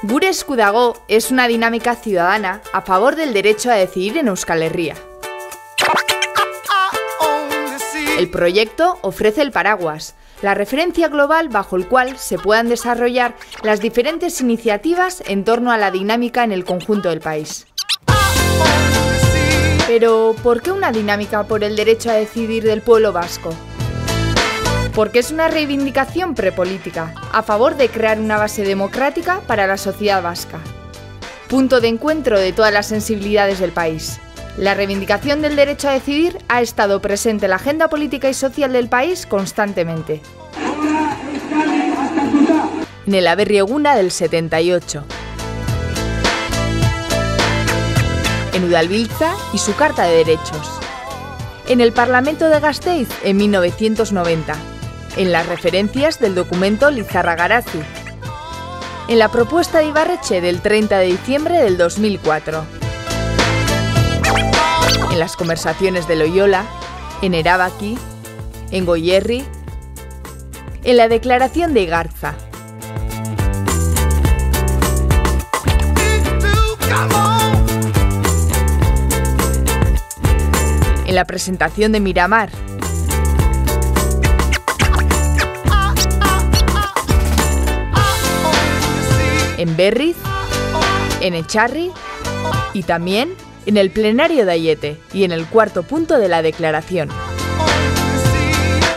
Gure esku dago es una dinámica ciudadana a favor del derecho a decidir en Euskal Herria. El proyecto ofrece el paraguas, la referencia global bajo el cual se puedan desarrollar las diferentes iniciativas en torno a la dinámica en el conjunto del país. Pero, ¿por qué una dinámica por el derecho a decidir del pueblo vasco? Porque es una reivindicación prepolítica, a favor de crear una base democrática para la sociedad vasca. Punto de encuentro de todas las sensibilidades del país. La reivindicación del derecho a decidir ha estado presente en la agenda política y social del país constantemente. En el Aberri Eguna del 78. En Udalbiltza y su Carta de Derechos. En el Parlamento de Gasteiz en 1990. En las referencias del documento Lizarra-Garazi. En la propuesta de Ibarretxe del 30 de diciembre del 2004. En las conversaciones de Loyola, en Erabaki, en Goierri, en la declaración de Igarza. En la presentación de Miramar. En Berriz, en Echarri y también en el plenario de Aiete y en el cuarto punto de la declaración.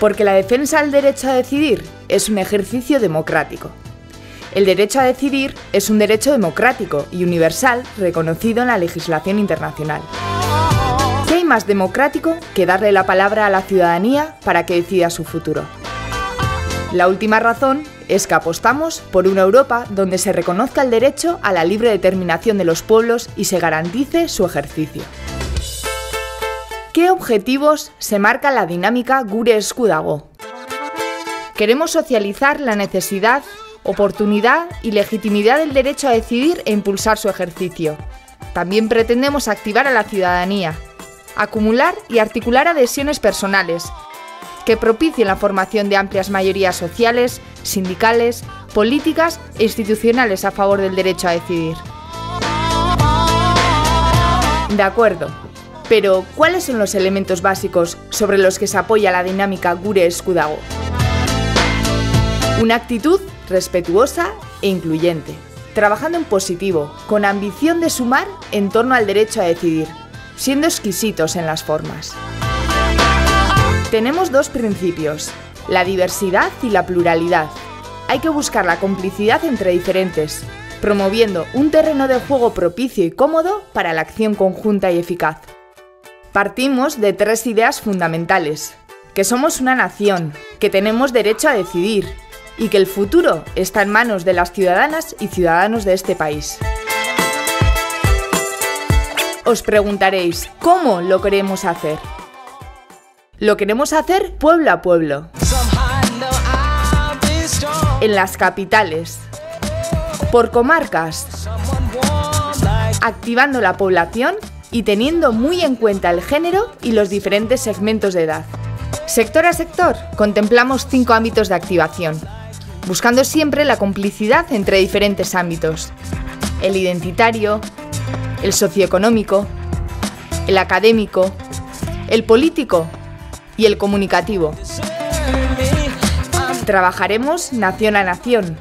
Porque la defensa del derecho a decidir es un ejercicio democrático. El derecho a decidir es un derecho democrático y universal reconocido en la legislación internacional. ¿Qué hay más democrático que darle la palabra a la ciudadanía para que decida su futuro? La última razón es que apostamos por una Europa donde se reconozca el derecho a la libre determinación de los pueblos y se garantice su ejercicio. ¿Qué objetivos se marca la dinámica Gure esku dago? Queremos socializar la necesidad, oportunidad y legitimidad del derecho a decidir e impulsar su ejercicio. También pretendemos activar a la ciudadanía, acumular y articular adhesiones personales, que propicien la formación de amplias mayorías sociales, sindicales, políticas e institucionales a favor del derecho a decidir. De acuerdo, pero ¿cuáles son los elementos básicos sobre los que se apoya la dinámica Gure esku dago? Una actitud respetuosa e incluyente, trabajando en positivo, con ambición de sumar en torno al derecho a decidir, siendo exquisitos en las formas. Tenemos dos principios, la diversidad y la pluralidad. Hay que buscar la complicidad entre diferentes, promoviendo un terreno de juego propicio y cómodo para la acción conjunta y eficaz. Partimos de tres ideas fundamentales, que somos una nación, que tenemos derecho a decidir y que el futuro está en manos de las ciudadanas y ciudadanos de este país. Os preguntaréis, ¿cómo lo queremos hacer? Lo queremos hacer pueblo a pueblo, en las capitales, por comarcas, activando la población y teniendo muy en cuenta el género y los diferentes segmentos de edad. Sector a sector, contemplamos 5 ámbitos de activación, buscando siempre la complicidad entre diferentes ámbitos: el identitario, el socioeconómico, el académico, el político y el comunicativo. Trabajaremos nación a nación.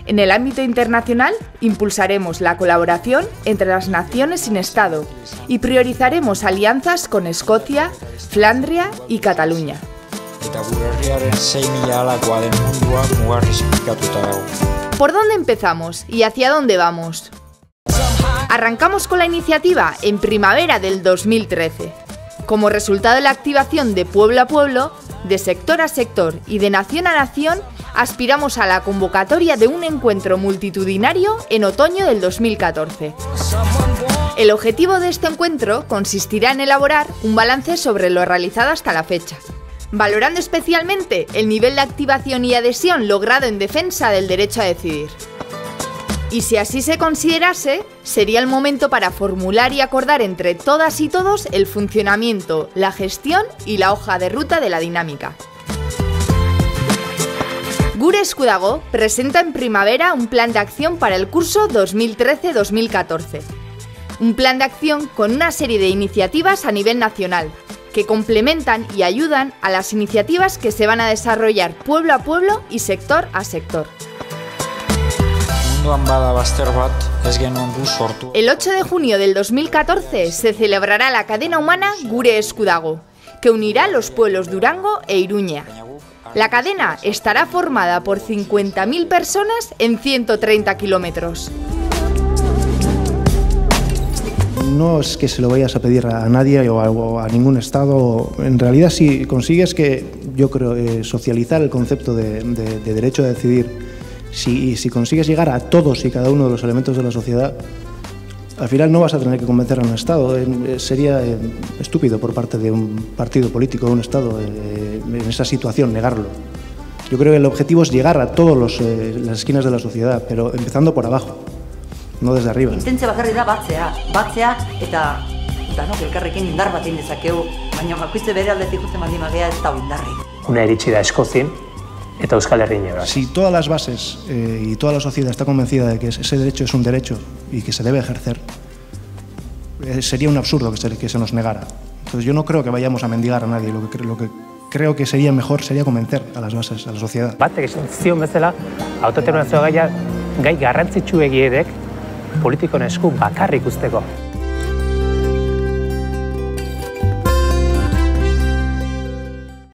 En el ámbito internacional, impulsaremos la colaboración entre las naciones sin Estado y priorizaremos alianzas con Escocia, Flandria y Cataluña. ¿Por dónde empezamos y hacia dónde vamos? Arrancamos con la iniciativa en primavera del 2013. Como resultado de la activación de pueblo a pueblo, de sector a sector y de nación a nación, aspiramos a la convocatoria de un encuentro multitudinario en otoño del 2014. El objetivo de este encuentro consistirá en elaborar un balance sobre lo realizado hasta la fecha, valorando especialmente el nivel de activación y adhesión logrado en defensa del derecho a decidir. Y si así se considerase, sería el momento para formular y acordar entre todas y todos el funcionamiento, la gestión y la hoja de ruta de la dinámica. Gure esku dago presenta en primavera un plan de acción para el curso 2013-2014. Un plan de acción con una serie de iniciativas a nivel nacional, que complementan y ayudan a las iniciativas que se van a desarrollar pueblo a pueblo y sector a sector. El 8 de junio del 2014 se celebrará la cadena humana Gure esku dago, que unirá los pueblos Durango e Iruña. La cadena estará formada por 50.000 personas en 130 kilómetros. No es que se lo vayas a pedir a nadie o a ningún Estado. En realidad, si consigues yo creo, socializar el concepto de derecho a decidir, si consigues llegar a todos y cada uno de los elementos de la sociedad, al final no vas a tener que convencer a un Estado. Sería estúpido por parte de un partido político, de un Estado, en esa situación, negarlo. Yo creo que el objetivo es llegar a todas las esquinas de la sociedad, pero empezando por abajo, no desde arriba. Intentzia bakarrik da batzea eta danok elkarrekin indar bat egin dezakegu, baina bakoitze bere aldetik ikusten baldin bagea ez dago indarrik. Una iritsi da Eskozien eta Euskal Herrian ere. Si todas las bases y toda la sociedad está convencida de que ese derecho es un derecho y que se debe ejercer, sería un absurdo que se nos negara. Entonces yo no creo que vayamos a mendigar a nadie. Lo que creo que sería mejor sería convencer a las bases, a la sociedad. Batek esan zion bezala, autodeterminazio gaia gai garrantzitsuegiedek politikoen esku bakarrik uzteko.